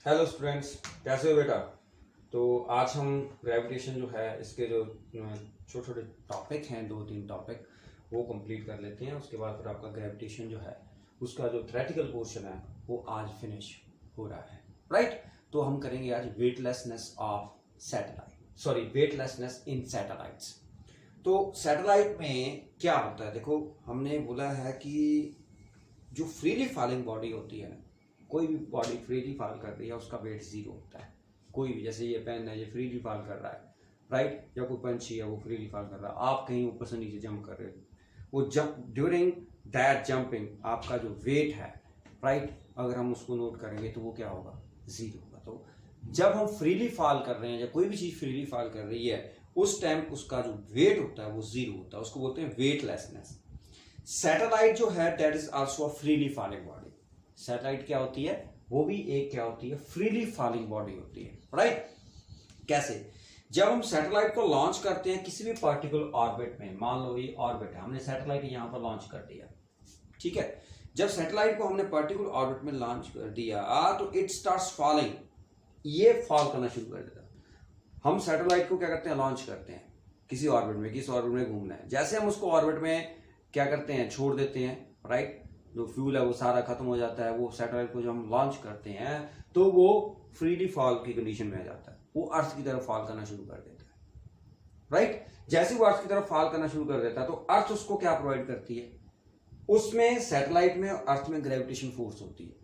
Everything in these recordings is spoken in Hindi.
हेलो स्टूडेंट्स, कैसे हो बेटा। तो आज हम ग्रेविटेशन जो है इसके जो छोटे छोटे टॉपिक हैं, दो तीन टॉपिक वो कंप्लीट कर लेते हैं। उसके बाद फिर आपका ग्रेविटेशन जो है उसका जो थ्योरेटिकल पोर्शन है वो आज फिनिश हो रहा है, राइट। तो हम करेंगे आज weightlessness of satellite, sorry weightlessness in satellites. तो सैटेलाइट में क्या होता है, देखो हमने बोला है कि जो फ्रीली फॉलिंग बॉडी होती है ना, कोई भी बॉडी फ्रीली फॉल कर रही है उसका वेट जीरो होता है। कोई भी, जैसे ये पेन है ये फ्रीली फॉल कर रहा है, राइट, या कोई पंछी है वो फ्रीली फॉल कर रहा है, आप कहीं ऊपर से नीचे जंप कर रहे हो, वो जंप ड्यूरिंग दैट जंपिंग आपका जो वेट है, राइट, अगर हम उसको नोट करेंगे तो वो क्या होगा, जीरो होगा। तो जब हम फ्रीली फॉल कर रहे हैं या कोई भी चीज फ्रीली फॉल कर रही है उस टाइम उसका जो वेट होता है वो जीरो होता है, उसको बोलते हैं वेटलेसनेस। सैटेलाइट जो है that is also a freely falling body. Satellite क्या होती है, वो भी एक क्या होती है, फ्रीली फॉलिंग बॉडी होती है, राइट। कैसे, जब हम सैटेलाइट को लॉन्च करते हैं किसी भी पार्टिकुलर ऑर्बिट में, मान लो ये ऑर्बिट है, हमने सैटेलाइट यहां पर लॉन्च कर दिया, ठीक है। जब सैटेलाइट को हमने पार्टिकुलर ऑर्बिट में लॉन्च कर दिया तो इट स्टार्ट्स फॉलिंग, ये फॉल करना शुरू कर देता। हम सैटेलाइट को क्या करते हैं, लॉन्च करते हैं किसी ऑर्बिट में, किस ऑर्बिट में घूमना है, जैसे हम उसको ऑर्बिट में क्या करते हैं, छोड़ देते हैं, राइट, जो फ्यूल है वो सारा खत्म हो जाता है। वो सैटेलाइट को जब हम लॉन्च करते हैं तो वो फ्रीली फॉल की कंडीशन में आ जाता है, वो अर्थ की तरफ फॉल करना शुरू कर देता है, राइट। जैसे वो अर्थ की तरफ फॉल करना शुरू कर देता है तो अर्थ उसको क्या प्रोवाइड करती है, उसमें सैटेलाइट में अर्थ में ग्रेविटेशन फोर्स होती है।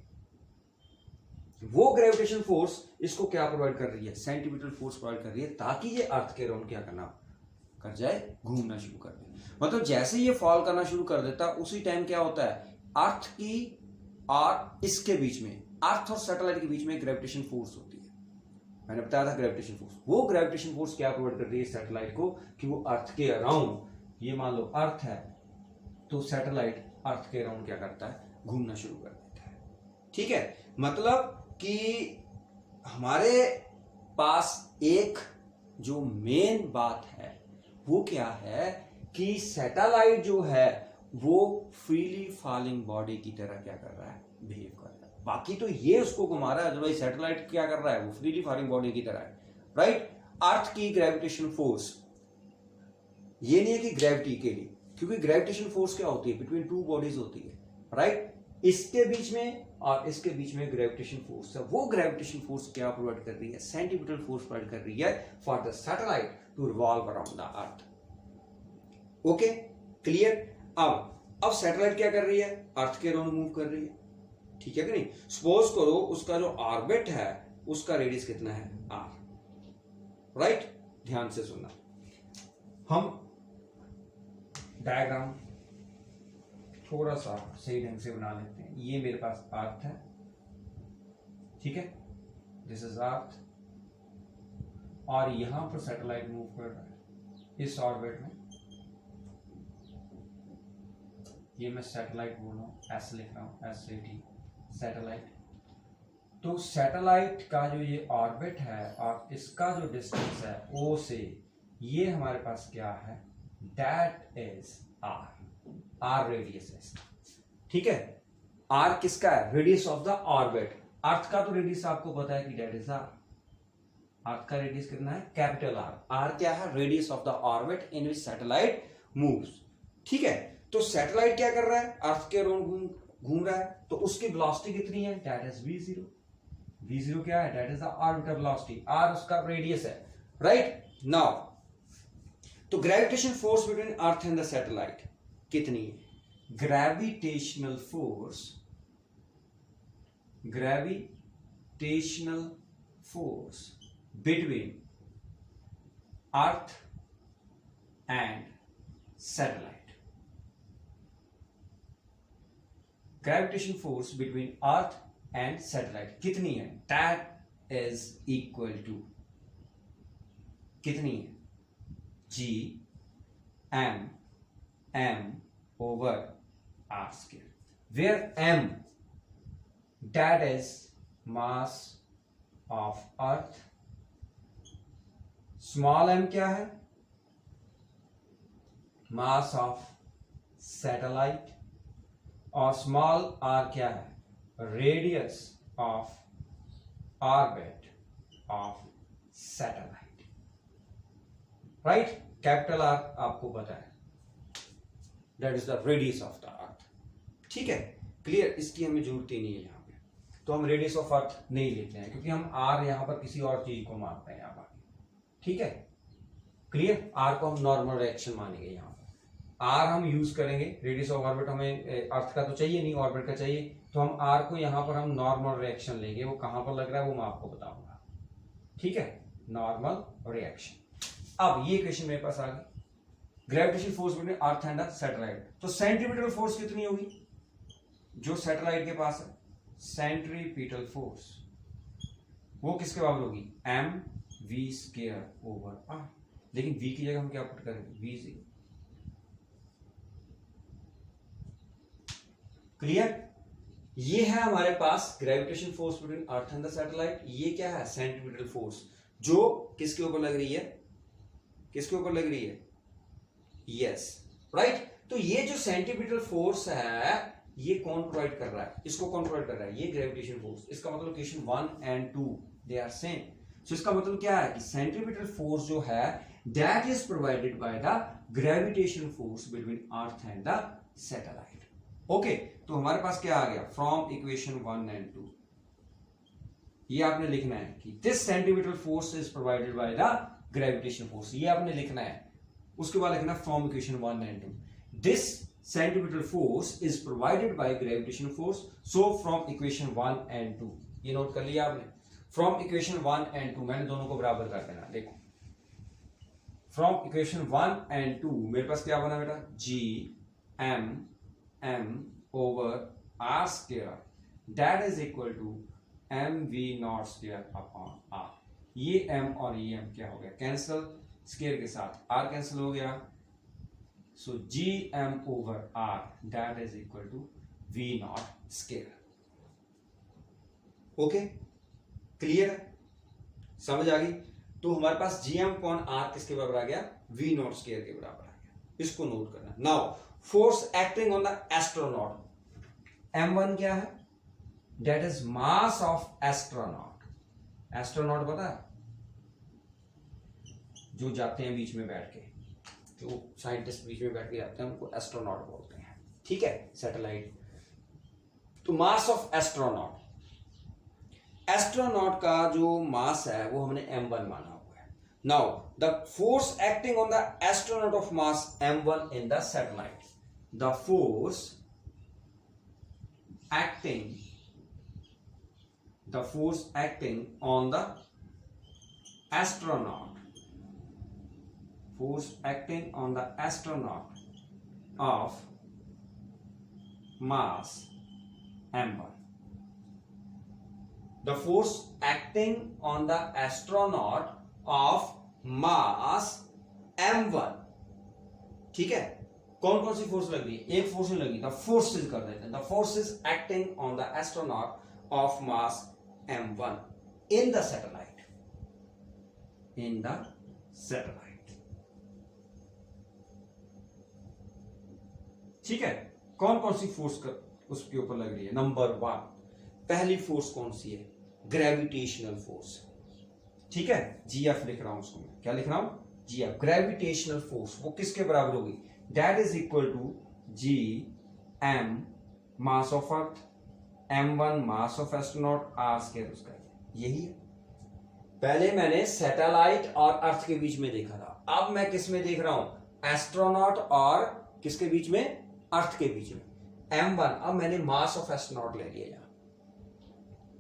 वो ग्रेविटेशन फोर्स इसको क्या प्रोवाइड कर रही है, सेंटीमीटर फोर्स प्रोवाइड कर रही है, ताकि ये अर्थ के अराउंड क्या करना कर जाए, घूमना शुरू कर दे। मतलब जैसे ये फॉल करना शुरू कर देता उसी टाइम क्या होता है, अर्थ की और इसके बीच में, अर्थ और सैटेलाइट के बीच में ग्रेविटेशन फोर्स होती है। मैंने बताया था ग्रेविटेशन फोर्स, वो ग्रेविटेशन फोर्स क्या प्रोवाइड कर रही है सैटेलाइट को, कि वो अर्थ के अराउंड, ये मान लो अर्थ है तो सैटेलाइट अर्थ के अराउंड क्या करता है, घूमना शुरू कर देता है, ठीक है। मतलब कि हमारे पास एक जो मेन बात है वो क्या है कि सैटेलाइट जो है वो फ्रीली फॉलिंग बॉडी की तरह क्या कर रहा है, बिहेव कर रहा है। बाकी तो ये उसको घुमा रहा है, अदरवाइज सैटेलाइट क्या कर रहा है, वो फ्रीली फॉलिंग बॉडी की तरह है, राइट। अर्थ की ग्रेविटेशन फोर्स, ये नहीं है कि ग्रेविटी के लिए, क्योंकि ग्रेविटेशन फोर्स क्या होती है, बिटवीन टू बॉडीज होती है, राइट। इसके बीच में और इसके बीच में ग्रेविटेशन फोर्स है, वो ग्रेविटेशन फोर्स क्या प्रोवाइड कर रही है, सेंटीमीटर फोर्स प्रोवाइड कर रही है for the satellite to revolve around the earth. Okay, clear. अब सैटेलाइट क्या कर रही है, अर्थ के अराउंड मूव कर रही है, ठीक है कि नहीं। सपोज करो उसका जो ऑर्बिट है उसका रेडियस कितना है, आर, राइट। ध्यान से सुनना, हम डायग्राम थोड़ा सा सही ढंग से बना लेते हैं। ये मेरे पास अर्थ है, ठीक है, दिस इज अर्थ, और यहां पर सैटेलाइट मूव कर रहा है इस ऑर्बिट में। ये मैं सैटेलाइट बोल रहा हूं, एस लिख रहा हूं, SAT, सैटेलाइट। तो सैटेलाइट का जो ये ऑर्बिट है और इसका जो डिस्टेंस है O से, ये हमारे पास क्या है, दैट इज आर रेडियस है इसका, ठीक है। आर किसका है, रेडियस ऑफ द ऑर्बिट। अर्थ का तो रेडियस आपको पता है कि दैट इज आर, अर्थ का रेडियस कितना है, कैपिटल आर। आर क्या है, radius of the orbit in which satellite moves, ठीक है। तो सैटेलाइट क्या कर रहा है, अर्थ के अराउंड घूम रहा है, तो उसकी वेलोसिटी कितनी है, दैट इज v0। v0 क्या है, that is the orbital velocity, R उसका रेडियस है, राइट। नाउ तो gravitation force between earth and the satellite कितनी है, gravitational force between earth and satellite, gravitation force between earth and satellite कितनी है, दैट इज इक्वल टू कितनी है, Gm over r square, where m that is mass of earth, small m क्या है, mass of satellite, और small r क्या है, radius of orbit of satellite, right. Capital R आपको पता है, that is the radius of the अर्थ, ठीक है, क्लियर। इसकी हमें जरूरत ही नहीं है यहाँ पे, तो हम रेडियस ऑफ अर्थ नहीं लेते हैं क्योंकि हम आर यहाँ पर किसी और चीज को मानते हैं यहाँ पर, ठीक है, क्लियर। आर को हम नॉर्मल रिएक्शन मानेंगे यहाँ पर, आर हम यूज करेंगे। रेडियस ऑफ ऑर्बिट हमें अर्थ का तो चाहिए नहीं, ऑर्बिट का चाहिए, तो हम आर को यहाँ पर हम नॉर्मल रिएक्शन लेंगे। वो कहां पर लग रहा है वो मैं आपको बताऊंगा, ठीक है, नॉर्मल रिएक्शन। अब ये क्वेश्चन मेरे पास आ गई, gravitation force between earth and satellite. तो सेंट्रीपिटल फोर्स कितनी होगी जो सैटेलाइट के पास है? सेंट्रीपिटल फोर्स वो किसके बराबर होगी? M V square over R. लेकिन वी की जगह हम क्या पुट करेंगे? V zero, clear. ये है हमारे पास gravitation force between earth and the satellite. ये क्या है? सेंट्रीपिटल फोर्स, जो किसके ऊपर लग रही है? किसके ऊपर लग रही है? Yes, right. तो ये जो सेंट्रीपिटल फोर्स है ये कौन प्रोवाइड कर रहा है? इसको कौन प्रोवाइड कर रहा है? ये ग्रेविटेशन फोर्स। इसका मतलब question 1 and 2 they are same. So इसका मतलब क्या है कि सेंट्रीपिटल फोर्स जो है that is provided by the gravitation force between earth and the satellite. Okay, तो हमारे पास क्या आ गया? फ्रॉम इक्वेशन 1 एंड 2 ये आपने लिखना है कि this centripetal force is provided by the gravitation force, ये आपने लिखना है। उसके बाद लिखना from equation 1 and 2 this centripetal force is provided bye gravitation force. So from equation 1 and 2 ये नोट कर लिया आपने। फ्रॉम इक्वेशन 1 एंड 2 मैंने दोनों को बराबर कर देना। देखो फ्रॉम इक्वेशन 1 एंड 2 मेरे पास क्या बना बेटा? G M over r square that is equal to mv naught square upon r। ये m और ये m क्या हो गया? कैंसल, स्क्वायर के साथ r कैंसल हो गया। So G M over r that is equal to v naught square। Okay, clear है? समझ आ गई? तो हमारे पास जी एम अपॉन r किसके बराबर आ गया? v naught square के बराबर आ गया। इसको नोट करना। Now force acting on the astronaut, m1 क्या है? That is mass of astronaut. Astronaut पता है? जो जाते हैं बीच में बैठ के, जो साइंटिस्ट बीच में बैठ के जाते हैं उनको एस्ट्रोनॉट बोलते हैं, ठीक है, सैटेलाइट। तो मास ऑफ एस्ट्रोनॉट, एस्ट्रोनॉट का जो मास है वो हमने m1 माना हुआ है। Now the force acting on the astronaut of mass m1 in the satellite, the force acting on the astronaut, force acting on the astronaut of mass m1, the force acting on the astronaut of mass m1, ठीक है। कौन कौन सी फोर्स लग रही है? एक फोर्स नहीं लगी, द फोर्सेज कर देते हैं। The forces acting on the astronaut of mass m1 in the satellite, in the satellite, ठीक है। कौन कौन सी फोर्स उसके ऊपर लग रही है? नंबर 1 पहली फोर्स कौन सी है? ग्रेविटेशनल फोर्स, ठीक है। जीएफ लिख रहा हूं उसको मैं, क्या लिख रहा हूं? GF, gravitational force. वो किसके बराबर होगी? That is equal to G M mass of Earth, M1 mass of astronaut, R square उसका, यही है। पहले मैंने सैटेलाइट और अर्थ के बीच में देखा था, अब मैं किस में देख रहा हूं? एस्ट्रोनॉट और किसके बीच में? अर्थ के बीच में। M1, अब मैंने मास ऑफ एस्ट्रोनॉट ले लिया यहां,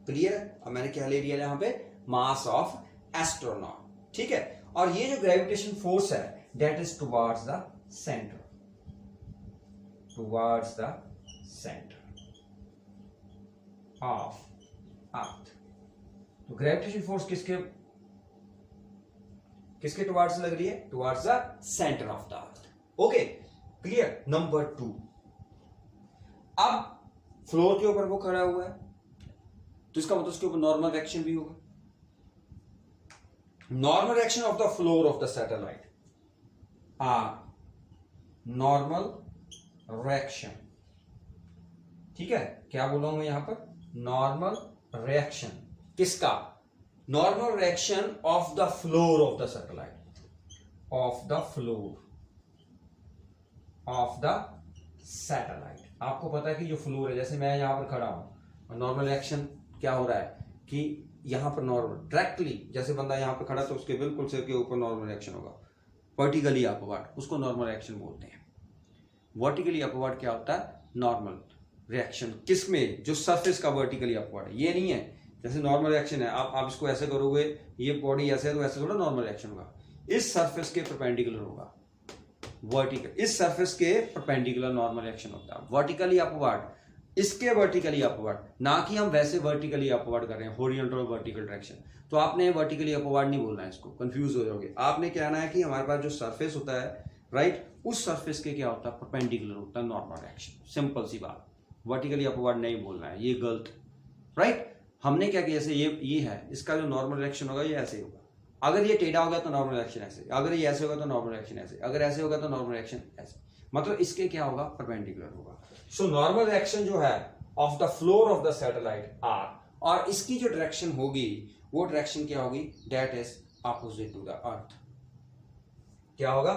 क्लियर है? अब मैंने क्या ले लिया यहां पे? मास ऑफ एस्ट्रोनॉट, ठीक है। और ये जो ग्रेविटेशन फोर्स है that is towards the center, towards the center of earth। तो ग्रेविटेशन फोर्स किसके टुवर्ड्स लग रही है? Towards the centre of the earth. Okay, clear. Number 2, अब फ्लोर के ऊपर वो खड़ा हुआ है तो इसका मतलब उसके ऊपर नॉर्मल रिएक्शन भी होगा। Normal reaction of the floor of the satellite R normal reaction, ठीक है। क्या बोला हूं मैं यहां पर? नॉर्मल रिएक्शन किसका? Normal reaction of the floor of the satellite, of the floor of the satellite. आपको पता है कि जो फ्लोर है, जैसे मैं यहां पर खड़ा हूं और नॉर्मल रिएक्शन क्या हो रहा है कि यहां पर नॉर्मल डायरेक्टली, जैसे बंदा यहां पर खड़ा तो उसके बिल्कुल सिर के ऊपर नॉर्मल रिएक्शन होगा, वर्टिकली अपवर्ड, उसको नॉर्मल रिएक्शन बोलते हैं। वर्टिकली अपवर्ड क्या होता है? नॉर्मल रिएक्शन किसमें? जो सरफेस का वर्टिकली अपवर्ड है। ये नहीं है जैसे नॉर्मल रिएक्शन है, आप इसको ऐसे करोगे, ये बॉडी ऐसे है तो ऐसे थोड़ा नॉर्मल रिएक्शन होगा। इस सरफेस के परपेंडिकुलर होगा वर्टिकल, इस सरफेस के परपेंडिकुलर नॉर्मल रिएक्शन होता है। वर्टिकली अपवर्ड, इसके वर्टिकली अपवर्ड, ना कि हम वैसे वर्टिकली अपवर्ड कर रहे हैं, हॉरिजॉन्टल और वर्टिकल डायरेक्शन। तो आपने वर्टिकली अपवर्ड नहीं बोलना है, इसको कंफ्यूज हो जाओगे। आपने कहना है कि हमारे पास जो सरफेस होता है, राइट, उस सरफेस के क्या होता है? परपेंडिकुलर होता है नॉर्मल रिएक्शन। सिंपल सी बात, वर्टिकली अपवर्ड नहीं बोलना है, ये गलत, राइट। हमने क्या किया, जैसे ये है, इसका जो नॉर्मल रिएक्शन होगा ये ऐसे होगा। अगर ये टेढ़ा होगा तो नॉर्मल रिएक्शन ऐसे, अगर ये ऐसे होगा तो नॉर्मल रिएक्शन ऐसे, अगर ऐसे होगा तो नॉर्मल रिएक्शन ऐसे, मतलब इसके क्या होगा? परपेंडिकुलर होगा। सो नॉर्मल रिएक्शन जो है of the floor of the satellite R, और इसकी जो डायरेक्शन होगी वो डायरेक्शन क्या होगी? That is opposite to the earth. क्या होगा?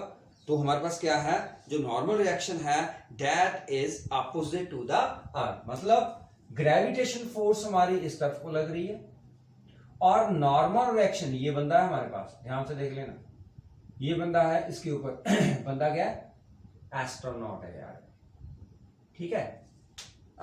तो हमारे पास क्या है? जो नॉर्मल रिएक्शन है that is opposite to the earth, मतलब ग्रेविटेशन फोर्स हमारी इस तरफ को लग रही है और नॉर्मल रिएक्शन, ये बंदा है हमारे पास, ध्यान से देख लेना, ये बंदा है, इसके ऊपर बंदा क्या है? एस्ट्रोनॉट है यार, ठीक है,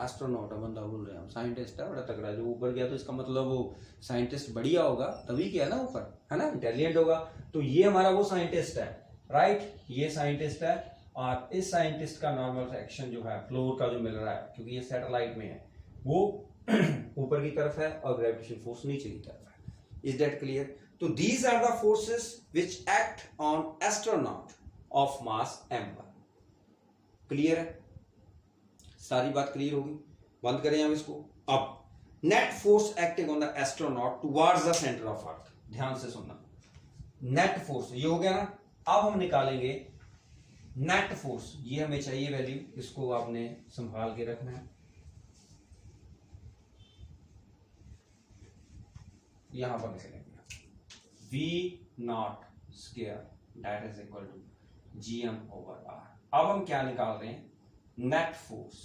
एस्ट्रोनॉट है बंदा, बोल रहे हैं हम, साइंटिस्ट है, बड़ा तगड़ा। जो ऊपर गया तो इसका मतलब वो साइंटिस्ट बढ़िया होगा, तभी क्या है ना ऊपर, है ना, इंटेलिजेंट होगा। तो ये हमारा वो साइंटिस्ट है, राइट, ये साइंटिस्ट है, और इस साइंटिस्ट का नॉर्मल रिएक्शन जो है फ्लोर का जो मिल रहा है, क्योंकि ये सैटेलाइट में है, वो ऊपर की तरफ है और ग्रेविटेशन फोर्स नीचे की तरफ है। Is that clear? तो these are the forces which act on astronaut of mass m1। Clear है? सारी बात क्लियर होगी। बंद करें हम इसको। अब net force acting on the astronaut towards the centre of earth, ध्यान से सुनना। नेट फोर्स ये हो गया ना। अब हम निकालेंगे नेट फोर्स, ये हमें चाहिए वैल्यू, इसको आपने संभाल के रखना है। यहां पर लिखेंगे V0 square that is equal to GM over R। अब हम क्या निकाल रहे हैं? Net force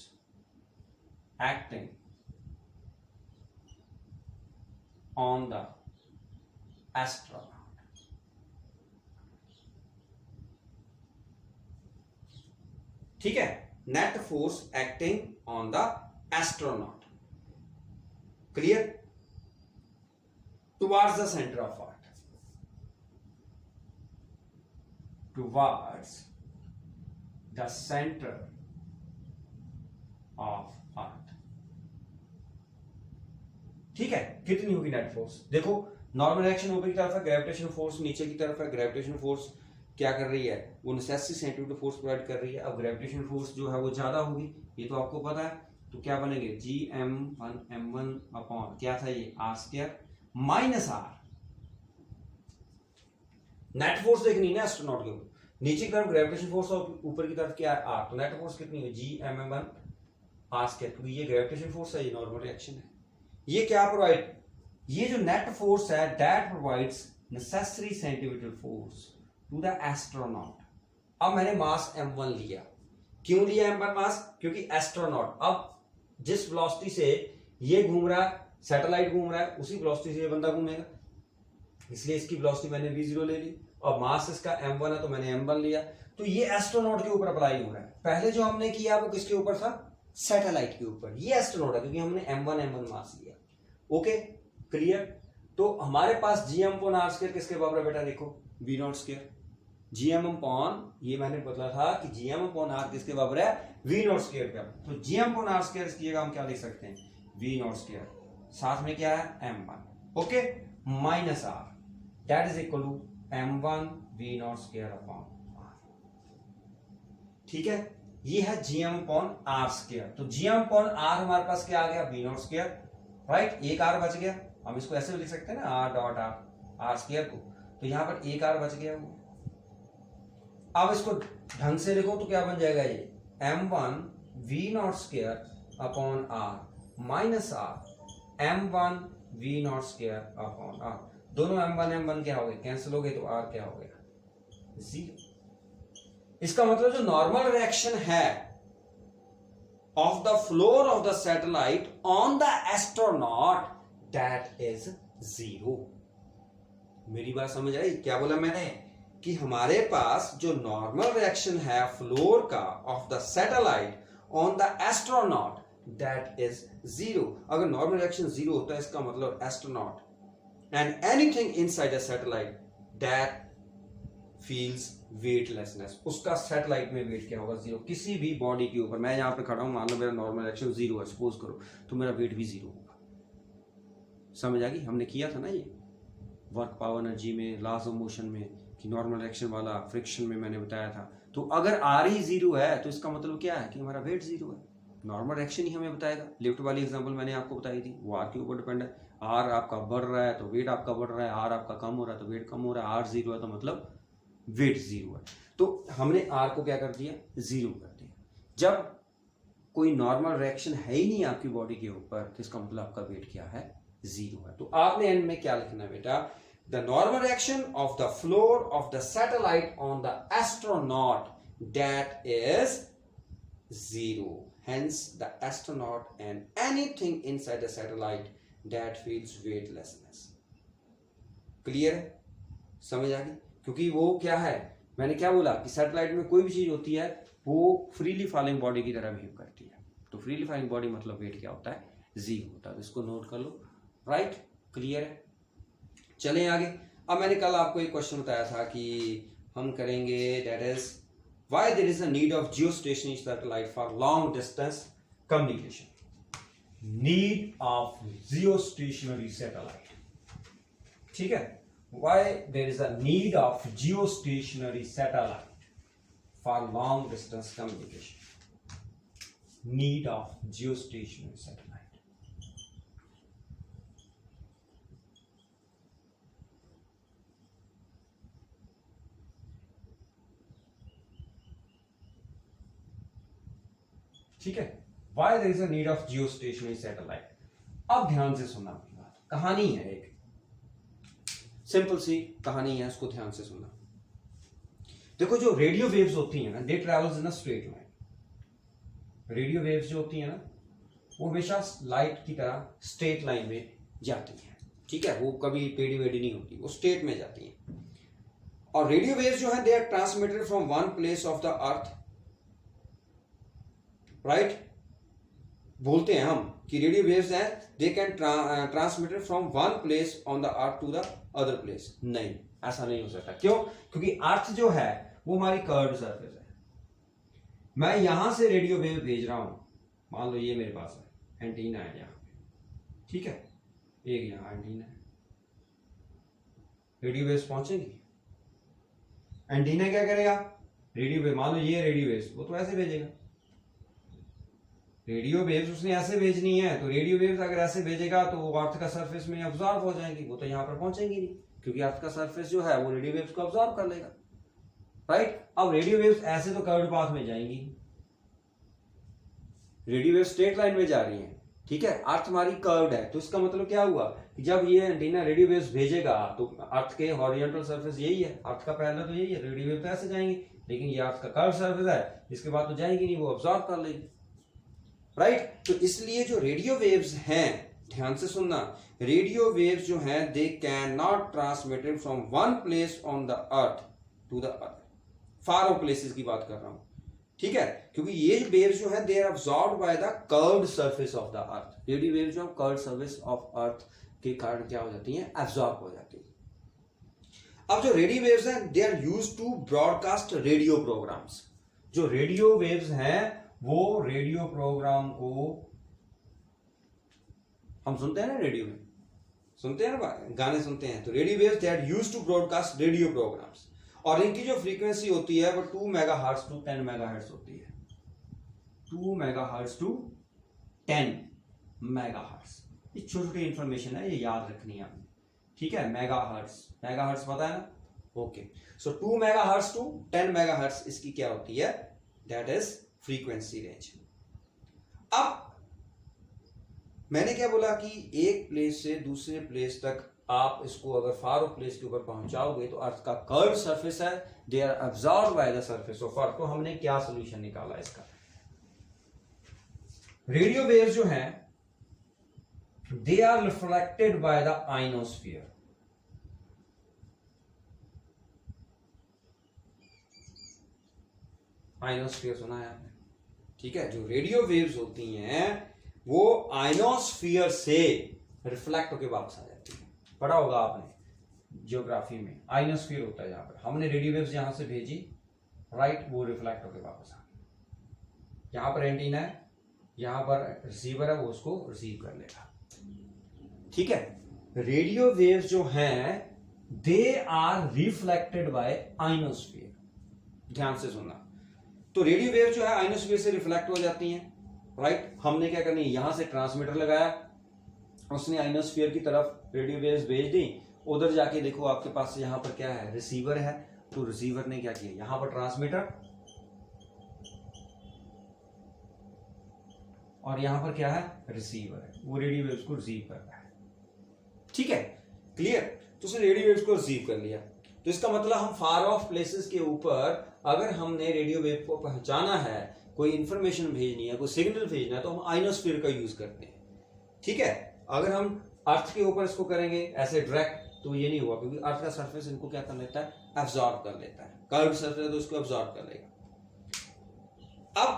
acting on the astronaut. ठीक है, net force acting on the astronaut. Clear? towards the center of earth, towards the center of earth। ठीक है, कितनी होगी नेट फोर्स? देखो, नॉर्मल रिएक्शन ऊपर की तरफ है, ग्रेविटेशन फोर्स नीचे की तरफ है। ग्रेविटेशन फोर्स क्या कर रही है? वो 89 सेंटीमीटर फोर्स प्रोवाइड कर रही है। अब ग्रेविटेशन फोर्स जो है वो ज्यादा होगी, ये तो आपको पता है। तो क्या बनेंगे? GM1m1 अपॉन क्या था ये? R square minus R। Net force देखनी है ना एस्ट्रोनॉट के ऊपर, नीचे की तरफ ग्रेविटेशन फोर्स और ऊपर की तरफ क्या है? R। तो नेट फोर्स कितनी है? GM1 R स्क्वायर, क्योंकि ये ग्रेविटेशन फोर्स है, ये नॉर्मल रिएक्शन है। ये क्या प्रोवाइड? ये जो नेट फोर्स है that provides necessary centimetre force to the astronaut. अब मैंने मास m1 लिया। क्यों लिया m1 मास? क्योंकि एस्ट्रोनॉट अब जिस वेलोसिटी से ये घूम रहा है, सैटेलाइट घूम रहा है, उसी वेलोसिटी से ये बंदा घूमेगा, इसलिए इसकी वेलोसिटी मैंने v0 ले ली। और मास इसका m1 है तो मैंने m1 लिया। तो ये एस्ट्रोनॉट के ऊपर अप्लाई हो रहा है। पहले जो हमने किया वो किसके ऊपर था? सैटेलाइट के ऊपर। ये एस्ट्रोनॉट है क्योंकि हमने m1 मास लिया। Okay, clear? तो हमारे पास GM अपॉन R स्क्वायर किसके बराबर है बेटा? देखो, V0 स्क्वायर। GM अपॉन, ये मैंने बदला था कि GM अपॉन R किसके बराबर है? V0 स्क्वायर का। तो GM अपॉन R स्क्वायर की जगह हम क्या लिख सकते हैं? V0 स्क्वायर, साथ में क्या है? m1, okay, minus R that is equal to m1 V0 square upon R। ठीक है, ये है GM अपॉन R स्क्वायर। तो GM अपॉन R हमारे पास क्या आ गया? V0 square, right. एक R बच गया, हम इसको ऐसे भी लिख सकते हैं ना, R डॉट R स्क्वायर को। तो यहां पर एक R बच गया। अब इसको ढंग से लिखो तो क्या बन जाएगा? ये m1 V0 square upon R minus R m1 V naught square upon R. दोनों m1 क्या हो गए, कैंसिल हो गए, तो r क्या हो गया, 0। इसका मतलब जो नॉर्मल रिएक्शन है of the floor of the satellite on the astronaut that is 0। मेरी बात समझ आई? क्या बोला मैंने कि हमारे पास जो नॉर्मल रिएक्शन है फ्लोर का of the satellite on the astronaut that is 0। अगर नॉर्मल रिएक्शन 0 होता है इसका मतलब astronaut and anything inside the satellite that feels weightlessness, उसका सैटेलाइट में वेट क्या होगा, 0। किसी भी बॉडी के ऊपर, मैं यहां पे खड़ा हूं, मान लो मेरा नॉर्मल रिएक्शन 0 है सपोज करो, तो मेरा वेट भी 0 होगा। समझ आ गई? हमने किया था ना ये वर्क पावर एनर्जी में, लॉस ऑफ मोशन में, कि नॉर्मल रिएक्शन वाला फ्रिक्शन में मैंने बताया था। तो अगर आर ही 0 है तो इसका मतलब क्या है कि हमारा वेट 0 है। नॉर्मल रिएक्शन ही हमें बताएगा। लिफ्ट वाली एग्जांपल मैंने आपको बताई थी, वो आर के ऊपर डिपेंड है। आर आपका बढ़ रहा है तो वेट आपका बढ़ रहा है, आर आपका कम हो रहा है तो वेट कम हो रहा है। आर 0 है तो मतलब वेट 0 है। तो हमने आर को क्या कर दिया, 0 कर दिया। जब कोई नॉर्मल रिएक्शन है ही नहीं आपकी बॉडी के ऊपर तो इसका मतलब आपका वेट क्या है, 0 है। तो आपने एंड में क्या लिखना है बेटा, the normal reaction of the floor of the satellite on the astronaut that is 0. Hence the astronaut and anything inside the satellite that feels weightlessness. Clear है? समझ आ गई? क्योंकि वो क्या है, मैंने क्या बोला कि सैटेलाइट में कोई भी चीज होती है वो फ्रीली फॉलिंग बॉडी की तरह बिहेव करती है। तो फ्रीली फॉलिंग बॉडी मतलब वेट क्या होता है, 0 होता है। तो इसको नोट कर लो। राइट? क्लियर है? चलें आगे। अब मैंने कल आपको एक क्वेश्चन बताया था कि हम करेंगे, that is why there is a need of geostationary satellite for long distance communication. Need of geostationary satellite, ठीक है। Why there is a need of geostationary satellite for long distance communication. Need of geostationary satellite. ठीक है, why there is a need of geostationary satellite. अब ध्यान से सुनना मेरी बात, कहानी है एक सिंपल सी कहानी है, उसको ध्यान से सुनना। देखो जो रेडियो वेव्स होती हैं ना, they travels in a straight line. Radio waves जो होती हैं ना वो हमेशा लाइट की तरह स्ट्रेट लाइन में जाती हैं, ठीक है। वो कभी टेढ़ी वेढ़ी नहीं होती, वो स्ट्रेट में जाती हैं। और रेडियो वेव्स जो है they are transmitted from one place of the earth, right. बोलते हैं हम कि रेडियो वेव्स हैं they can transmitted from one place on the earth to the other place. नहीं, ऐसा नहीं हो सकता। क्यों? क्योंकि अर्थ जो है वो हमारी कर्व्ड सरफेस है। मैं यहां से रेडियो वेव भेज रहा हूं, मान लो ये मेरे पास है, एंटीना है यहां पे, ठीक है, एक यहां एंटीना है। रेडियो वेव्स पहुंचेंगी, एंटीना क्या करेगा, रेडियो वेव, मान लो ये रेडियो वेव्स, वो तो ऐसे भेजेगा। रेडियो वेव्स उसने ऐसे भेजनी है, तो रेडियो वेव्स अगर ऐसे भेजेगा तो वो अर्थ का सरफेस में अब्सॉर्ब हो जाएंगी, वो तो यहां पर पहुंचेंगी नहीं, क्योंकि अर्थ का सरफेस जो है वो रेडियो वेव्स को अब्सॉर्ब कर लेगा, राइट। अब रेडियो वेव्स ऐसे तो कर्व्ड पाथ में जाएंगी, रेडियो वेव्स स्ट्रेट लाइन में जा रही हैं, ठीक है। अर्थ हमारी कर्व्ड है, तो इसका मतलब क्या हुआ कि जब ये एंटीना रेडियो वेव्स भेजेगा तो अर्थ के हॉरिजॉन्टल सरफेस यही है, अर्थ का पैरेलल तो यही है, रेडियो वेव तो ऐसे जाएंगी, लेकिन ये अर्थ का कर्व सरफेस है, इसके बाद तो जाएंगी नहीं, वो अब्सॉर्ब कर लेगी, राइट। तो इसलिए जो रेडियो वेव्स हैं, ध्यान से सुनना, रेडियो वेव्स जो हैं they can not transmitted from one place on the earth to the other. Far of places की बात कर रहा हूं, ठीक है, क्योंकि ये वेव्स जो है they are absorbed by the curved surface of the earth. Radio waves जो कर्व्ड सरफेस ऑफ अर्थ के कारण क्या हो जाती हैं, एब्सॉर्ब हो जाती है। अब जो रेडियो वेव्स हैं they are used to broadcast radio programmes. जो रेडियो वेव्स हैं वो रेडियो प्रोग्राम को हम सुनते हैं ना, रेडियो में सुनते हैं ना, गाने सुनते हैं, तो radio waves they are used to broadcast radio programmes. और इनकी जो फ्रीक्वेंसी होती है वो 2 मेगाहर्ट्ज टू 10 मेगाहर्ट्ज होती है, 2 मेगाहर्ट्ज टू 10 मेगाहर्ट्ज। ये छोटी छोटी इंफॉर्मेशन है, ये याद रखनी है आपने, ठीक है। मेगाहर्ट्ज, मेगाहर्ट्ज पता है ना, okay. So 2 megahertz to 10 megahertz इसकी क्या होती है, दैट इज फ्रीक्वेंसी रेंज। अब मैंने क्या बोला कि एक प्लेस से दूसरे प्लेस तक आप इसको अगर फार ऑफ प्लेस के ऊपर पहुंचाओगे तो अर्थ का कर्व सरफेस है, they are absorb by the surface of earth. तो हमने क्या सोल्यूशन निकाला इसका, रेडियो वेव्स जो हैं they are reflected by the ionosphere. Ionosphere सुना है आपने, ठीक है। जो रेडियो वेव्स होती हैं वो आइनोस्फीयर से रिफ्लेक्ट होकर वापस आ जाती है। पढ़ा होगा आपने ज्योग्राफी में, आइनोस्फीयर होता है जहां पर हमने रेडियो वेव्स यहां से भेजी, राइट, वो रिफ्लेक्ट होकर वापस आ गई। यहां पर एंटीना है, यहां पर रिसीवर है, वो उसको रिसीव कर लेगा, ठीक है। रेडियो वेव्स जो हैं they are reflected by ionosphere, ध्यान से सुनना। तो रेडियो वेव जो है आइनोस्फीयर से रिफ्लेक्ट हो जाती हैं, राइट। हमने क्या करनी है, यहां से ट्रांसमीटर लगाया, उसने आइनोस्फीयर की तरफ रेडियो वेव्स भेज दी। उधर जाके देखो आपके पास यहां पर क्या है, रिसीवर है। तो रिसीवर ने क्या किया, यहां पर ट्रांसमीटर और यहां पर क्या है, रिसीवर है, वो रेडियो वेव्स को रिसीव कर रहा है, ठीक है, क्लियर। तो उसने रेडियो वेव्स को रिसीव कर लिया। तो इसका मतलब हम फार ऑफ प्लेसेस के ऊपर अगर हमने रेडियो वेव को पहुंचाना है, कोई इंफॉर्मेशन भेजनी है, कोई सिग्नल भेजना है, तो हम आइनोस्फीयर का यूज करते हैं, ठीक है। अगर हम अर्थ के ऊपर इसको करेंगे ऐसे डायरेक्ट तो ये नहीं हुआ, क्योंकि अर्थ का सरफेस इनको क्या कर लेता है, एब्जॉर्ब कर लेता है। कर्व सरफेस है तो इसको एब्जॉर्ब कर लेगा। अब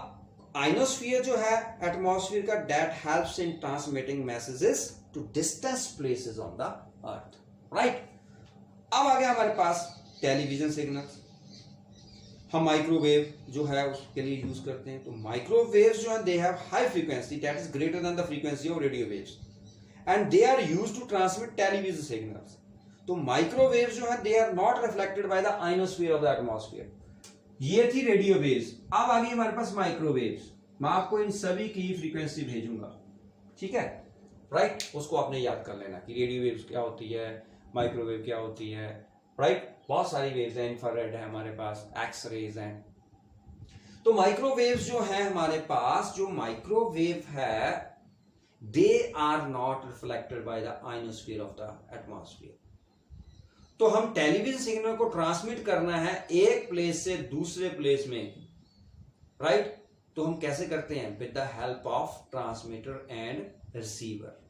आइनोस्फीयर जो है एटमॉस्फेयर का, that helps in transmitting messages to distance places on the earth, right. अब आ गया हमारे पास टेलीविजन सिग्नल्स। हम माइक्रोवेव जो है उसके लिए यूज करते हैं। तो माइक्रोवेव्स जो है they have high frequency that is greater than the frequency of radio waves and they are used to transmit television signals. तो माइक्रोवेव्स जो है they are not reflected by the ionosphere of the atmosphere. ये थी रेडियो वेव्स। अब आ गई हमारे पास माइक्रोवेव्स। मैं आपको इन सभी की फ्रीक्वेंसी भेजूंगा, ठीक है, राइट। उसको आपने याद कर लेना कि रेडियो वेव्स क्या होती है, माइक्रोवेव क्या होती है, राइट। बहुत सारी वेव्स हैं, इंफ्रारेड है हमारे पास, एक्स रेज हैं। तो माइक्रोवेव्स जो है हमारे पास, जो माइक्रोवेव है they are not reflected by the ionosphere of the atmosphere. तो हम टेलीविजन सिग्नल को ट्रांसमिट करना है एक प्लेस से दूसरे प्लेस में, राइट। तो हम कैसे करते हैं, with the help of transmitter and receiver,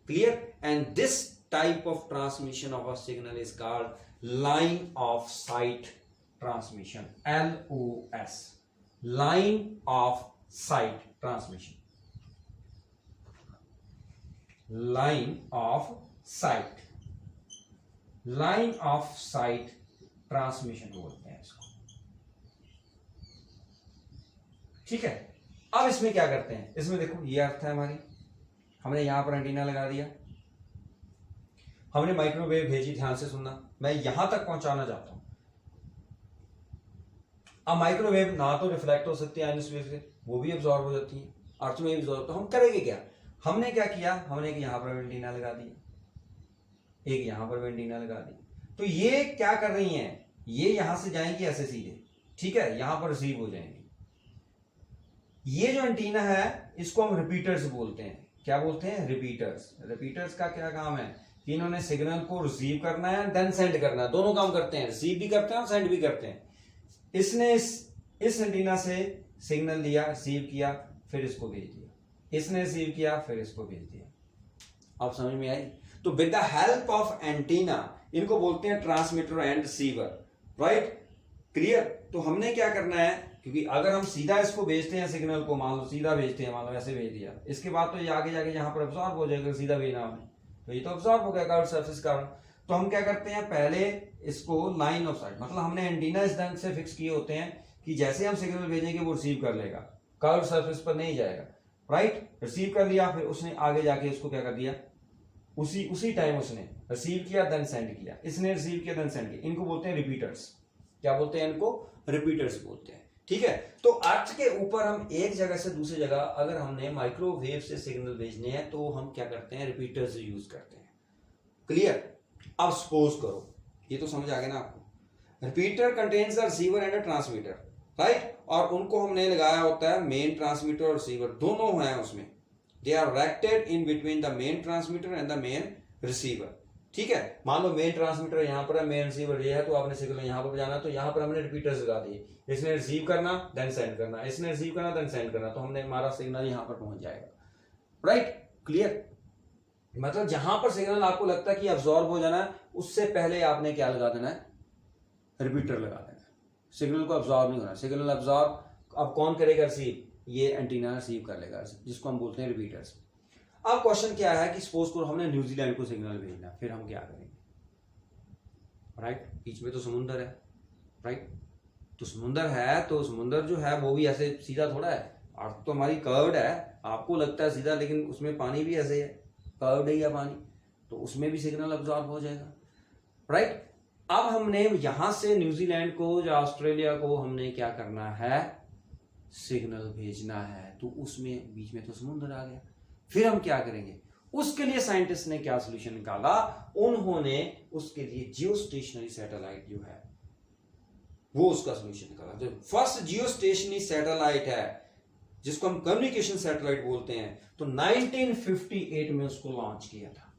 clear. And this type of transmission of a signal is called line of sight transmission, LOS, line of sight transmission, line of sight, line of sight transmission बोलते हैं इसको, ठीक है। अब इसमें क्या करते हैं, इसमें देखो ये अर्थ है हमारी, हमने यहां पर एंटीना लगा दिया, हमने माइक्रोवेव भेजी, ध्यान से सुनना, मैं यहां तक पहुंचाना चाहता हूं। अब माइक्रोवेव ना तो रिफ्लेक्ट हो सकती है आइनोस्फीयर से, वो भी अब्सॉर्ब हो जाती है, अर्थ में भी अब्सॉर्ब। तो हम करेंगे क्या, हमने क्या किया, हमने एक यहां पर एंटीना लगा दिया, एक यहां पर एंटीना लगा दी। तो ये क्या कर रही हैं, ये यहां से जाएंगी ऐसे सीधे, ठीक है, यहां पर रिसीव हो जाएंगी। ये जो एंटीना है इसको हम रिपीटर्स बोलते हैं। क्या बोलते हैं, रिपीटर्स। रिपीटर्स का क्या काम है कि इन्होंने सिग्नल को रिसीव करना है देन सेंड करना है, दोनों काम करते हैं, रिसीव भी करते हैं और सेंड भी करते हैं। इसने इस एंटीना से सिग्नल लिया, रिसीव किया, फिर इसको भेज दिया, इसने रिसीव किया, फिर इसको भेज दिया। आप समझ में आई। तो with the help of antenna, इनको बोलते हैं transmitter and receiver, right, clear. तो हमने क्या करना है, क्योंकि अगर हम सीधा इसको भेजते हैं सिग्नल को, मान लो सीधा भेजते हैं, मान लो ऐसे भेज दिया, इसके बाद तो ये आगे जाके यहाँ पर अब्सॉर्ब हो जाएगा, सीधा भेजना हमें, तो ये तो अब्सॉर्ब हो गया कर्व सरफेस कारण। तो हम क्या करते हैं, पहले इसको लाइन ऑफ साइट, मतलब हमने एंटीना इस ढंग से फिक्स किए होते हैं कि जैसे हम सिग्नल भेजेंगे वो रिसीव कर लेगा, कर्व सरफेस पर नहीं जाएगा, राइट। रिसीव कर लिया, फिर उसने आगे जाके इसको क्या कर दिया, उसी टाइम उसने रिसीव किया देन सेंड किया, इसने रिसीव किया देन सेंड किया। इनको बोलते हैं रिपीटर्स। क्या बोलते हैं इनको, रिपीटर्स बोलते हैं, ठीक है। तो अर्थ के ऊपर हम एक जगह से दूसरी जगह अगर हमने माइक्रोवेव से सिग्नल भेजने हैं तो हम क्या करते हैं, रिपीटर्स यूज करते हैं, क्लियर। अब सपोज करो, ये तो समझ आ गया ना आपको, repeater contains the receiver and transmitter, right. और उनको हमने लगाया होता है मेन ट्रांसमीटर और रिसीवर दोनों हैं उसमें, they are directed in between the main transmitter and the main receiver. ठीक है, मान लो मेन ट्रांसमीटर यहाँ पर है, मेन रिसीवर ये है, तो आपने सिग्नल यहाँ पर जाना, तो यहाँ पर हमने रिपीटर्स लगा दिए, इसने रिसीव करना देन सेंड करना, इसने रिसीव करना देन सेंड करना, तो हमने हमारा सिग्नल यहाँ पर पहुंच जाएगा। Right, clear. मतलब जहां पर सिग्नल आपको लगता है कि अब्सॉर्ब हो जाना है, उससे पहले आपने क्या लगा देना है, रिपीटर लगा देना है। सिग्नल को अब्सॉर्ब नहीं होना, सिग्नल अब्सॉर्ब अब कौन करेगा, रिसीव, ये एंटीना रिसीव कर लेगा, जिसको हम बोलते हैं रिपीटर्स। अब क्वेश्चन क्या है कि सपोज करो हमने न्यूजीलैंड को सिग्नल भेजना, फिर हम क्या करेंगे। राइट, बीच में तो समुंदर है। राइट, तो समुंदर है, तो समुंदर जो है वो भी ऐसे सीधा थोड़ा है, अर्थ तो हमारी कर्व्ड है, आपको लगता है सीधा, लेकिन उसमें पानी भी ऐसे है, कर्व्ड है या पानी, तो उसमें भी सिग्नल अब्सॉर्ब हो जाएगा। राइट, अब हमने यहां से न्यूजीलैंड को या ऑस्ट्रेलिया को हमने क्या करना है, सिग्नल भेजना है, तो उसमें बीच में तो समुंदर आ गया, फिर हम क्या करेंगे। उसके लिए साइंटिस्ट ने क्या सोल्यूशन निकाला, उन्होंने उसके लिए जियो स्टेशनरी सैटेलाइट जो है वो उसका सोल्यूशन निकाला। जो फर्स्ट जियो स्टेशनरी सैटेलाइट है जिसको हम कम्युनिकेशन सैटेलाइट बोलते हैं, तो 1958 में उसको लॉन्च किया था।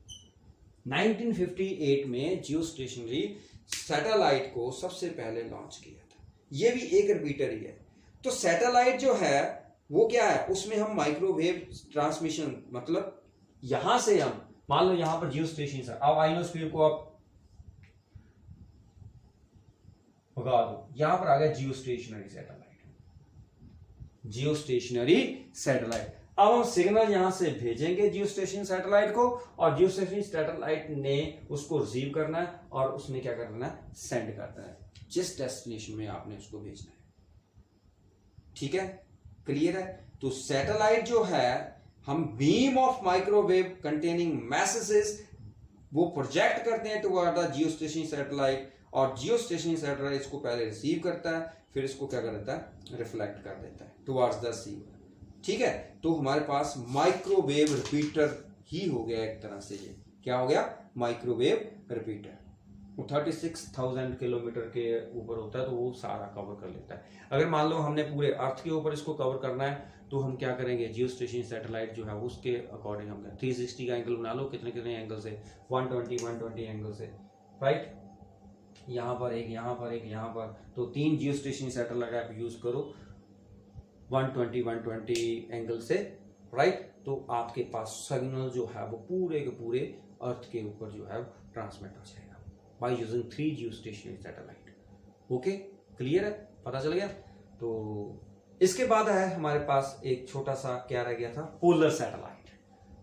1958 में जियो स्टेशनरी सैटेलाइट को सबसे पहले लॉन्च किया था। ये भी एक रिपीटर ही है। तो सैटेलाइट जो है वो क्या है, उसमें हम माइक्रोवेव ट्रांसमिशन, मतलब यहां से हम मान लो यहां पर जियो स्टेशन है, अब आइनोस्फीयर को आप भगा दो, यहां पर आ गया जियो स्टेशनरी सैटेलाइट। जियो स्टेशनरी सैटेलाइट, अब हम सिग्नल यहां से भेजेंगे जियो स्टेशन सैटेलाइट को, और जियो स्टेशन सैटेलाइट ने उसको रिसीव करना है और उसने क्या करना है, सेंड करना है जिस डेस्टिनेशन में आपने उसको भेजना है। ठीक है, क्लियर है। तो सैटेलाइट जो है, हम beam of microwave containing messages वो प्रोजेक्ट करते हैं toward the Jio stationery satellite, और जियो स्टेशनरी सैटेलाइट इसको पहले रिसीव करता है, फिर इसको क्या कर देता है, रिफ्लेक्ट कर देता है टुवर्ड्स द रिसीवर। ठीक है, तो हमारे पास माइक्रोवेव रिपीटर ही हो गया एक तरह से। ये क्या हो गया, माइक्रोवेव रिपीटर। वो 36,000 किलोमीटर के ऊपर होता है, तो वो सारा कवर कर लेता है। अगर मान लो हमने पूरे अर्थ के ऊपर इसको कवर करना है, तो हम क्या करेंगे, जियो स्टेशन सैटेलाइट जो है उसके अकॉर्डिंग हम 360 का एंगल बना लो, कितने कितने एंगल से, 120 एंगल से। राइट, यहाँ पर एक, यहाँ पर एक, यहाँ पर, तो 3 जियो स्टेशन सैटेलाइट आप यूज करो 120 एंगल से। राइट, तो आपके पास सिग्नल जो है वो पूरे के पूरे अर्थ के ऊपर जो है ट्रांसमिट हो जाएगा by using 3 Jio stationery satellite. Okay, clear है, पता चल गया। तो इसके बाद है हमारे पास एक छोटा सा क्या रह गया था, पोलर सैटेलाइट।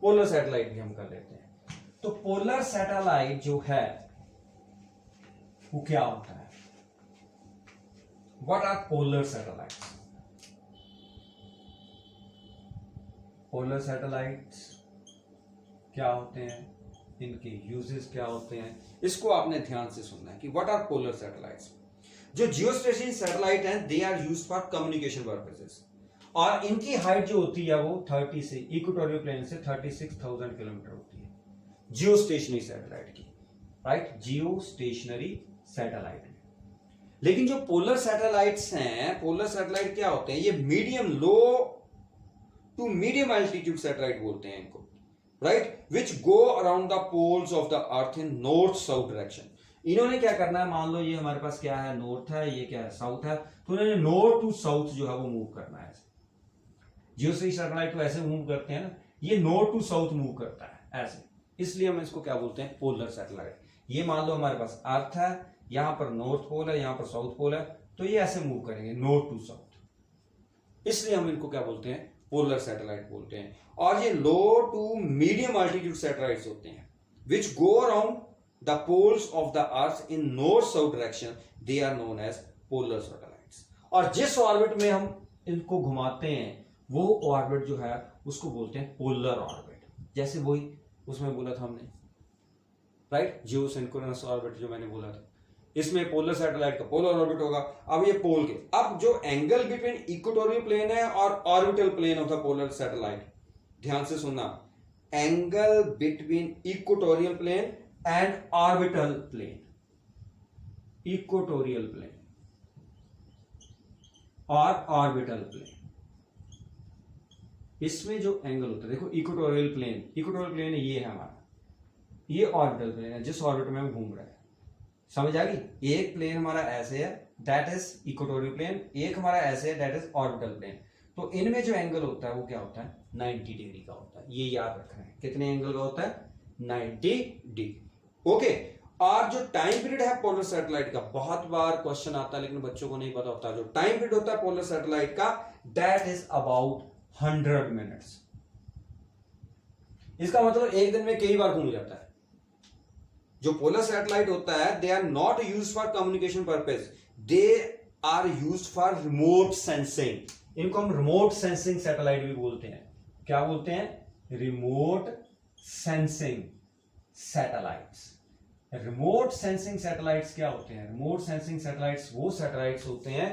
पोलर सैटेलाइट भी हम कर लेते हैं। तो पोलर सैटेलाइट जो है वो क्या होता है, what are polar satellites. Polar satellites क्या होते हैं, इनके यूजेस क्या होते हैं, इसको आपने ध्यान से सुनना है कि व्हाट आर पोलर सैटेलाइट्स। जो जियो स्टेशन सैटेलाइट हैं, they are used for communication purposes, और इनकी हाइट जो होती है वो 30 से इक्वेटोरियल प्लेन से 36,000 किलोमीटर होती है जियो स्टेशनरी सैटेलाइट की। Right, geostationary satellite. लेकिन जो पोलर सैटेलाइट्स हैं, पोलर सैटेलाइट क्या होते हैं, ये medium low to medium altitude satellite बोलते हैं इनको। Right, which go around the poles of the earth in north south direction. इन्होंने क्या करना है, मान लो ये हमारे पास क्या है, नॉर्थ है, ये क्या है, साउथ है, तो इन्होंने नॉर्थ टू साउथ जो है वो मूव करना है। जियो स्टेशन सैटेलाइट को ऐसे मूव करते हैं ना, ये नॉर्थ टू साउथ मूव करता है ऐसे, इसलिए हम इसको क्या बोलते हैं, पोलर सैटेलाइट। ये मान लो हमारे पास अर्थ है, यहां पर नॉर्थ पोल है, यहां पर साउथ पोल है, तो ये ऐसे मूव करेंगे नॉर्थ टू साउथ, इसलिए हम इनको क्या बोलते हैं, पोलर सैटेलाइट बोलते हैं। और ये low to medium altitude satellites होते हैं which go around the poles of the earth in north south direction, they are known as polar satellites. और जिस ऑर्बिट में हम इनको घुमाते हैं वो ऑर्बिट जो है उसको बोलते हैं पोलर ऑर्बिट। जैसे वही उसमें बोला था हमने, राइट, जियो सिंक्रोनस ऑर्बिट जो मैंने बोला था, इसमें पोलर सैटेलाइट का पोलर ऑर्बिट होगा। अब ये पोल के, अब जो एंगल बिटवीन इक्वेटोरियल प्लेन है और orbital plane of the polar satellite, ध्यान से सुनना, angle between equatorial plane and orbital plane, equatorial plane और ऑर्बिटल प्लेन, इसमें जो एंगल होता है, देखो इक्वेटोरियल प्लेन ये है हमारा, ये ऑर्बिटल प्लेन है जिस ऑर्बिट में हम घूम रहे हैं, समझ आ गई। एक प्लेन हमारा ऐसे है, दैट इज इक्वेटोरियल प्लेन, एक हमारा ऐसे है, दैट इज ऑर्बिटल प्लेन। तो इनमें जो एंगल होता है वो क्या होता है, 90 डिग्री का होता है, ये याद रखना है। कितने एंगल का होता है, 90 डिग्री। ओके, और जो टाइम पीरियड है पोलर सैटेलाइट का, बहुत बार क्वेश्चन आता है लेकिन बच्चों को नहीं पता होता, जो टाइम पीरियड होता है पोलर सैटेलाइट का, दैट इज अबाउट 100 मिनट्स। इसका मतलब एक दिन में कई बार घूम जाता है। जो पोलर सैटेलाइट होता है, they are not used for communication purpose, they are used for remote sensing. इनको हम रिमोट सेंसिंग सैटेलाइट भी बोलते हैं। क्या बोलते हैं, remote sensing satellites. Remote sensing satellites क्या होते हैं, रिमोट सेंसिंग सैटेलाइट्स वो सैटेलाइट्स होते हैं,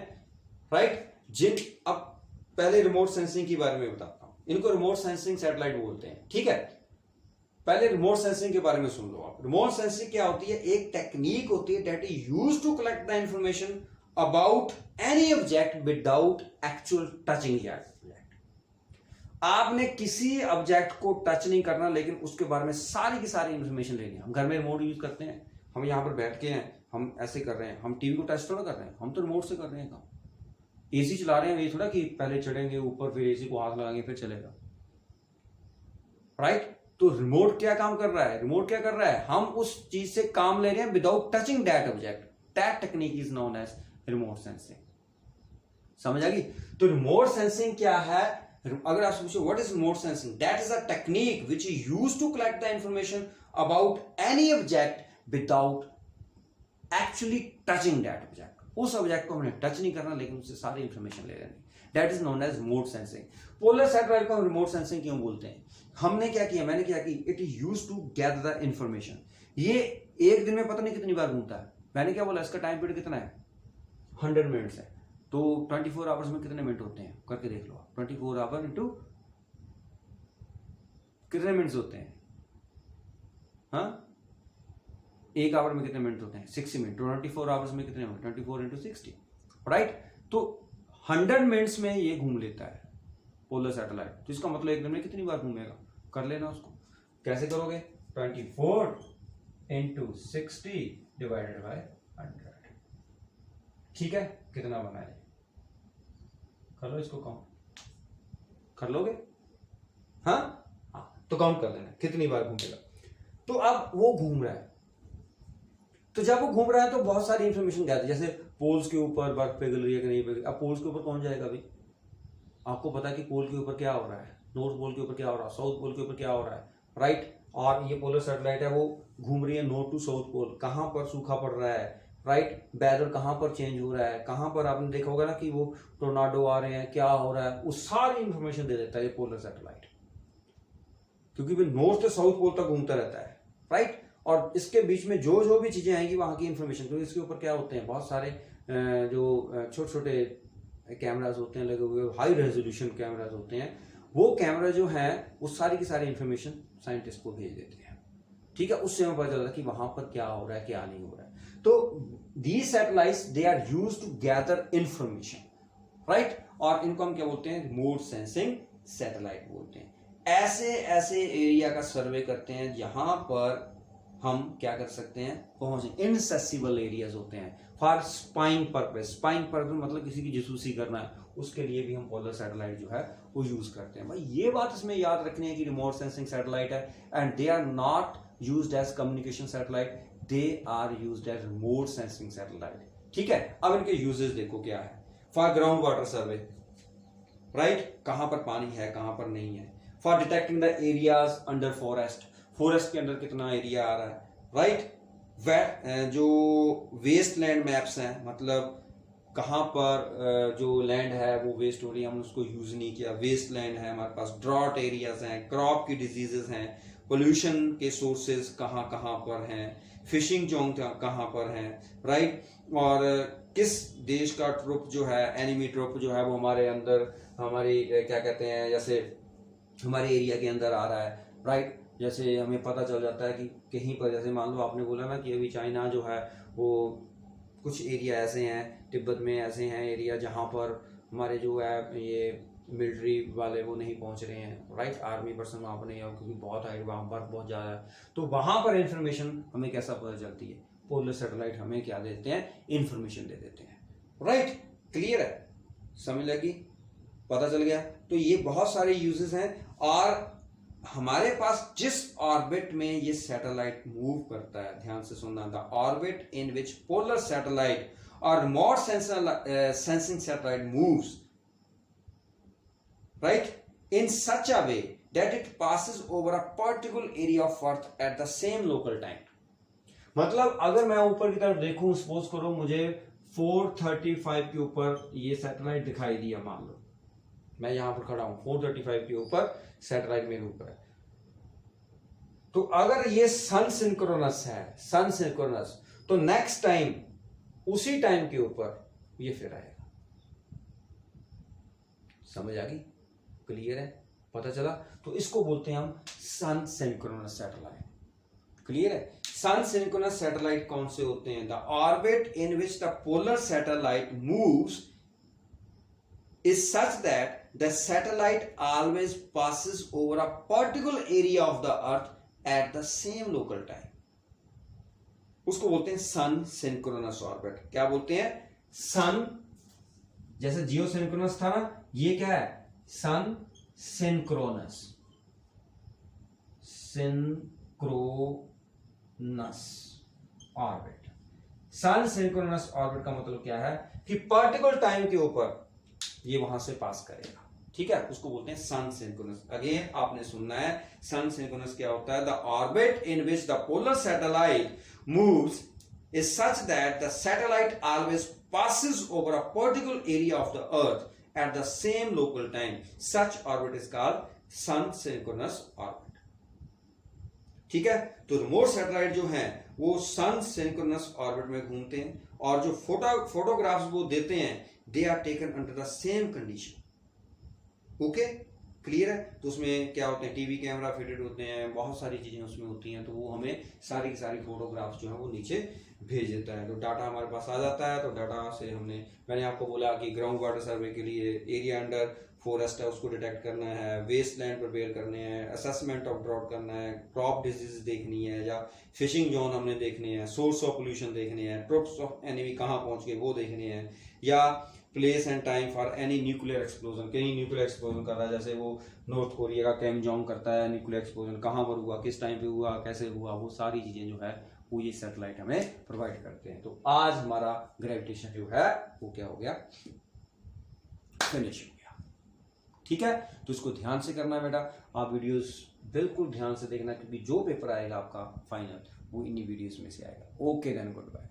राइट, जिन, अब पहले रिमोट सेंसिंग के बारे में बताता हूं। इनको रिमोट सेंसिंग सैटेलाइट बोलते हैं, ठीक है। पहले रिमोट सेंसिंग के बारे में सुन लो आप। रिमोट सेंसिंग क्या होती है, एक टेक्निक होती है that is used to collect the information about any object without actual touching that object. आपने किसी ऑब्जेक्ट को टच नहीं करना, लेकिन उसके बारे में सारी की सारी इंफॉर्मेशन लेनी है। हम घर में रिमोट यूज करते हैं, हम यहां पर बैठ के हैं, हम ऐसे कर रहे हैं, हम टीवी को टच थोड़ा कर रहे हैं, हम तो रिमोट से कर रहे हैं काम। एसी चला रहे हैं, ये थोड़ा कि पहले चढ़ेंगे ऊपर फिर एसी को हाथ लगाएंगे फिर चलेगा, राइट। तो रिमोट क्या काम कर रहा है, रिमोट क्या कर रहा है, हम उस चीज से काम ले रहे हैं without touching that object. That technique is known as remote sensing. समझ आ गई। तो रिमोट सेंसिंग क्या है, अगर आप पूछो what is remote sensing, that is a technique which is used to collect the information about any object without actually touching that object. उस ऑब्जेक्ट को हमने टच नहीं करना, लेकिन उससे सारी इंफॉर्मेशन ले लेनी। That is known as remote sensing. Polar satellite को हम रिमोट सेंसिंग क्यों बोलते हैं, हमने क्या किया, मैंने क्या की, it is used to gather the information. ये एक दिन में पता नहीं कितनी बार घूमता है। मैंने क्या बोला, इसका टाइम पीरियड कितना है, 100 मिनट्स है। तो 24 आवर्स में कितने मिनट होते हैं, करके देख लो। 24 आवर इंटू कितने मिनट्स होते हैं, हाँ, एक आवर में कितने मिनट होते हैं, 60 मिनट। 24 आवर्स में कितने मिनट, 24 इंटू 60, राइट। तो 100 मिनट्स में ये घूम लेता है पोलर सैटेलाइट। तो इसका मतलब एक दिन में कितनी बार घूमेगा, कर लेना उसको। कैसे करोगे, 24 इंटू 60 डिवाइडेड बाय 100, ठीक है। कितना बना है, कर लो इसको काउंट, कर लोगे, हाँ हाँ, तो काउंट कर लेना कितनी बार घूमेगा। तो अब वो घूम रहा है, तो जब वो घूम रहा है तो बहुत सारी इंफॉर्मेशन गैदर, जैसे पोल्स के ऊपर बर्फ पिघल रही है कि नहीं पिघल। अब पोल्स के ऊपर कौन जाएगा अभी, आपको पता है कि पोल के ऊपर क्या हो रहा है, नॉर्थ पोल के ऊपर क्या हो रहा है, साउथ पोल के ऊपर क्या हो रहा है, राइट। और ये पोलर सैटेलाइट है, वो घूम रही है नॉर्थ टू साउथ पोल, कहां पर सूखा पड़ रहा है, राइट, वेदर कहां पर चेंज हो रहा है, कहां पर आपने देखा होगा ना कि वो टोर्नाडो आ रहे हैं, क्या हो रहा है, वो सारी इंफॉर्मेशन दे देता है ये पोलर सैटेलाइट, क्योंकि वो नॉर्थ से साउथ पोल तक घूमता रहता है, राइट। और इसके बीच में जो जो भी चीजें आएंगी वहां की इंफॉर्मेशन, क्योंकि इसके ऊपर क्या होते हैं, बहुत सारे जो छोटे छोटे कैमराज होते हैं लगे हुए, हाई रेजोल्यूशन कैमराज होते हैं। वो कैमरा जो है वो सारी की सारी इंफॉर्मेशन साइंटिस्ट को भेज देते हैं, ठीक है। उससे हमें पता चलता है कि वहां पर क्या हो रहा है, क्या नहीं हो रहा है। तो these satellites they are used to gather information, right. और इनको हम क्या बोलते हैं, रिमोट सेंसिंग सैटेलाइट बोलते हैं। ऐसे ऐसे एरिया का सर्वे करते हैं जहां पर हम क्या कर सकते हैं, पहुंचे, इनसेसिबल एरियाज होते हैं for spying purpose. Spying purpose मतलब किसी की जासूसी करना है, उसके लिए भी हम पोलर सैटेलाइट जो है वो यूज करते हैं। भाई ये बात इसमें याद रखनी है कि रिमोट सेंसिंग सैटेलाइट है and they are not used as communication satellite, they are used as remote sensing satellite, ठीक है। अब इनके यूजेस देखो क्या है। For ground water survey, right, कहां पर पानी है कहां पर नहीं है। For detecting the areas under forest, forest के अंदर कितना एरिया आ रहा है, राइट। जो वेस्ट लैंड मैप्स हैं, मतलब कहाँ पर जो लैंड है वो वेस्ट हो रही है, हमने उसको यूज नहीं किया, वेस्ट लैंड है हमारे पास। ड्रॉट एरियाज हैं, क्रॉप की डिजीजेस हैं, पोल्यूशन के सोर्सेज कहाँ कहाँ पर हैं, फिशिंग जोन कहाँ पर हैं, राइट। और किस देश का ट्रुप जो है, एनिमी ट्रुप जो है वो हमारे अंदर, हमारी क्या कहते हैं, जैसे हमारे एरिया के अंदर आ रहा है, राइट। जैसे हमें पता चल जाता है कि कहीं पर, जैसे मान लो आपने बोला ना कि अभी चाइना जो है वो कुछ एरिया ऐसे हैं, तिब्बत में ऐसे हैं एरिया जहाँ पर हमारे जो है ये मिलिट्री वाले वो नहीं पहुंच रहे हैं, राइट, आर्मी पर्सन वहाँ पर नहीं है क्योंकि बहुत हाइट, वहाँ बर्फ बहुत ज़्यादा है, तो वहाँ पर इंफॉर्मेशन हमें कैसा पता चलती है, पोलर सैटेलाइट हमें क्या दे देते हैं, इंफॉर्मेशन दे देते हैं, राइट, क्लियर है, समझ लगी, पता चल गया। तो ये बहुत सारे यूजेस हैं, और हमारे पास जिस ऑर्बिट में ये सैटेलाइट मूव करता है, ध्यान से सुनना, the orbit in which polar satellite और remote sensing satellite moves, right, in such a way that it passes over a particular area of Earth at the same local time। मतलब अगर मैं ऊपर की तरफ देखूं, सपोज करो मुझे 435 के ऊपर ये सैटेलाइट दिखाई दिया, मान लो मैं यहां पर खड़ा हूं, 435 के ऊपर सैटेलाइट मेरे ऊपर है, तो अगर ये सन सिंक्रोनस है, सन सिंक्रोनस, तो नेक्स्ट टाइम उसी टाइम के ऊपर ये फिर आएगा, समझ आ गई, क्लियर है, पता चला। तो इसको बोलते हैं हम सन सिंक्रोनस सैटेलाइट, क्लियर है। सन सिंक्रोनस सैटेलाइट कौन से होते हैं? The orbit in which the polar satellite moves is such that the satellite always passes over a particular area of the earth at the same local time। उसको बोलते हैं सन सिंक्रोनस ऑर्बिट। क्या बोलते हैं? सन, जैसे जियो सिंक्रोनस था ना, ये क्या है? सन सिंक्रोनस, सिंक्रोनस ऑर्बिट। सन सिंक्रोनस ऑर्बिट का मतलब क्या है कि पर्टिकुलर टाइम के ऊपर ये वहां से पास करेगा, ठीक है, उसको बोलते हैं सन सिंक्रोनस। अगेन आपने सुनना है, सन सिंक्रोनस क्या होता है? The orbit in which the polar satellite moves is such that the satellite always passes over a particular area of the earth at the same local time। such orbit is called sun synchronous orbit। ठीक है, तो रिमोट सैटेलाइट जो हैं वो सन सिंक्रोनस ऑर्बिट में घूमते हैं, और जो फोटोग्राफ्स वो देते हैं, they are taken under the same condition. Okay, clear है। तो उसमें क्या होते हैं? टीवी कैमरा फिटेड होते हैं, बहुत सारी चीजें उसमें होती हैं, तो वो हमें सारी की सारी फोटोग्राफ्स जो है वो नीचे भेज देता है, तो डाटा हमारे पास आ जाता है। तो डाटा से मैंने आपको बोला कि ग्राउंड वाटर सर्वे के लिए एरिया अंडर फॉरेस्ट है उसको डिटेक्ट करना है, वेस्ट लैंड प्रिपेयर करने हैं, असेसमेंट ऑफ ड्रॉट करना है, क्रॉप डिजीज देखनी है, या फिशिंग जोन हमने देखने हैं, सोर्स ऑफ पोल्यूशन देखने हैं, ट्रुप्स ऑफ एनिमी कहाँ पहुंच गए वो देखने हैं, या place and time for any nuclear explosion. कहीं न्यूक्लियर एक्सप्लोजन कर रहा है, जैसे वो नॉर्थ कोरिया का कैम जोंग करता है, न्यूक्लियर एक्सप्लोजन कहाँ पर हुआ, किस टाइम पे हुआ, कैसे हुआ, वो सारी चीजें जो है वो ये सैटेलाइट हमें प्रोवाइड करते हैं। तो आज हमारा ग्रेविटेशन जो है वो क्या हो गया? फिनिश हो गया। ठीक है, तो इसको ध्यान से करना बेटा, आप वीडियोस बिल्कुल ध्यान से देखना, क्योंकि जो पेपर आएगा आपका फाइनल वो इन्हीं वीडियोस में से आएगा। Okay then, good bye.